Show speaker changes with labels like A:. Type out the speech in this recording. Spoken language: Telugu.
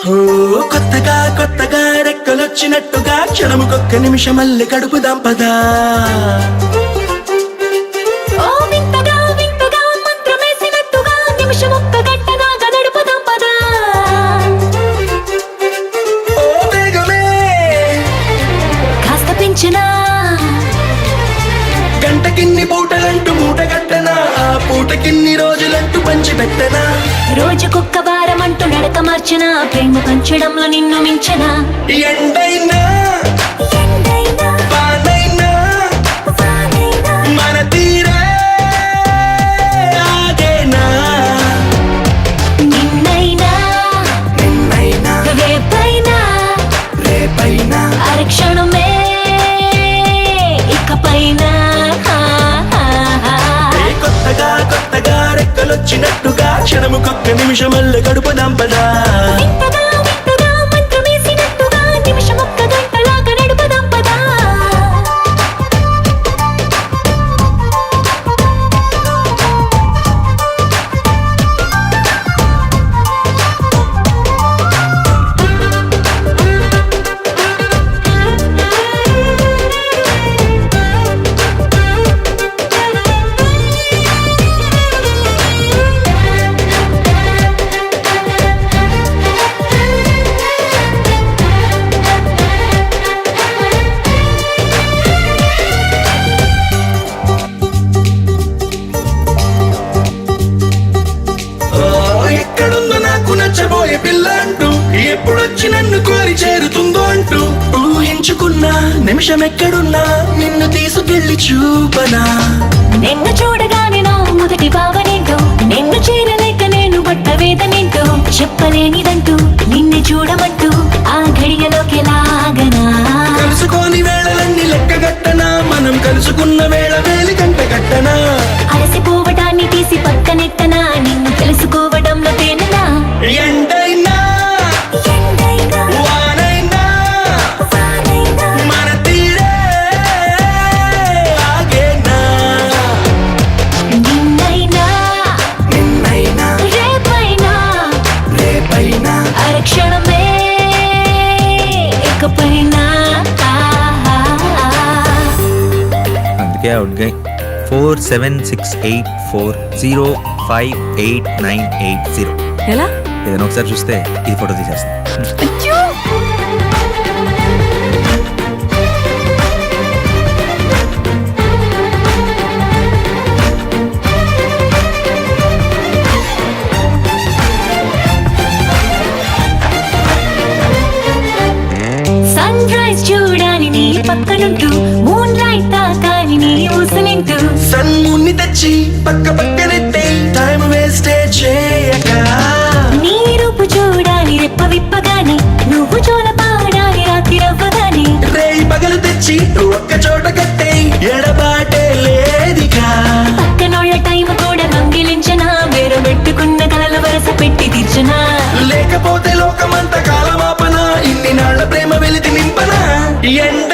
A: కొత్తగా కొత్తగా రెక్కలొచ్చినట్టుగా క్షణముకొక్క నిమిషమల్లి గడుపుదాం పదా.
B: ఓ వింతగా వింతగా మంత్రమేసినట్టుగా నిమిషమొక్క గంటగా గడుపుదాం పదా.
A: ఓ వేగమే
B: కాస్త పెంచినా
A: గంటకిన్ని పూటలంటూ మూట గట్టనా, ఆ పూటకిన్ని రోజులంటూ పంచి పెట్టనా.
B: రోజుకొక్క వారం అంటూ నడక మార్చిన ప్రేమ పంచడంలో నిన్ను మించిన.
A: ఎండైనా
B: ఎండైనా
A: వానైనా
B: వానైనా
A: మన తీరే ఆగేనా.
B: నిన్నైనా
A: నిన్నైనా
B: రేపైనా
A: రేపైనా
B: అరక్షణమే ఇకపైన.
A: కొత్తగా కొత్తగా రెక్కలొచ్చినట్టుగా క్షణముకొక్క నిమిషమల్లి గడుపుదాం పదా.
B: వింతగా వింతగా మంత్రమేసినట్టుగా నిమిషమొక్క గంటలాగా నడుపుదాం పదా.
A: ఎక్కడుందో నాకు నచ్చబోయే పిల్ల అంటూ, ఎప్పుడొచ్చి నన్ను కోరి చేరుతుందో అంటూ ఊహించుకున్నా నిమిషం ఎక్కడున్నా నిన్ను తీసుకెళ్లి చూపనా.
B: నిన్ను చూడగానే నా మొదటి భావనేంటో, నిన్ను చేరలేక నేను పడ్డ వేదనేంటో, చెప్పలేనిదంటూ నిన్ను చూడమంటూ ఆ ఘడియలోకి లాగనా.
A: కలుసుకోని వేళలన్నీ లెక్క గట్టనా, మనం కలుసుకున్న వేళ వేలి గంట గట్టనా.
B: అలసిపోవటాన్ని తీసి పక్కనెట్టనా, నిన్ను తెలుసుకోవడంలో తేనెనా.
A: ఎండైనా
B: ఎండైనా
A: వానైనా
B: వానైనా
A: మన తీరే ఆగేనా.
B: నిన్నైనా
A: నిన్నైనా
B: రేపైనా
A: రేపైనా
B: అరక్షణమే ఇకపైన.
C: అందుకే అవుట్గా 4768405890.
D: ఎలా?
C: ఏదైనా ఒకసారి చూస్తే ఇది ఫోటో తీసేస్తాను.
B: సన్ రైజ్ చూడాలి నీ పక్కనుంటూ, మూన్ లైట్ తాకాలి నీ ఊసనింటూ.
A: సన్ముని తెచ్చి పక్క పక్కనెత్తే టైం వేస్టే చేయక.
B: నీ రూపు చూడాలి రెప్ప విప్పగానే, నువ్వు జోల పాడాలి రాత్రి రవ్వగానే.
A: రేయి పగలు తెచ్చి ఒక్క చోట కట్టే ఎడబాటే లేదిగా.
B: పక్కనోళ్ళ టైం కూడా దొంగిలించనా, వేరు పెట్టుకున్న కలల వరస పెట్టి తీర్చనా.
A: లేకపోతే లోకమంత కాలమాపన, ఇన్ని నాళ్ల ప్రేమ వెలితి నింపన. ఎండ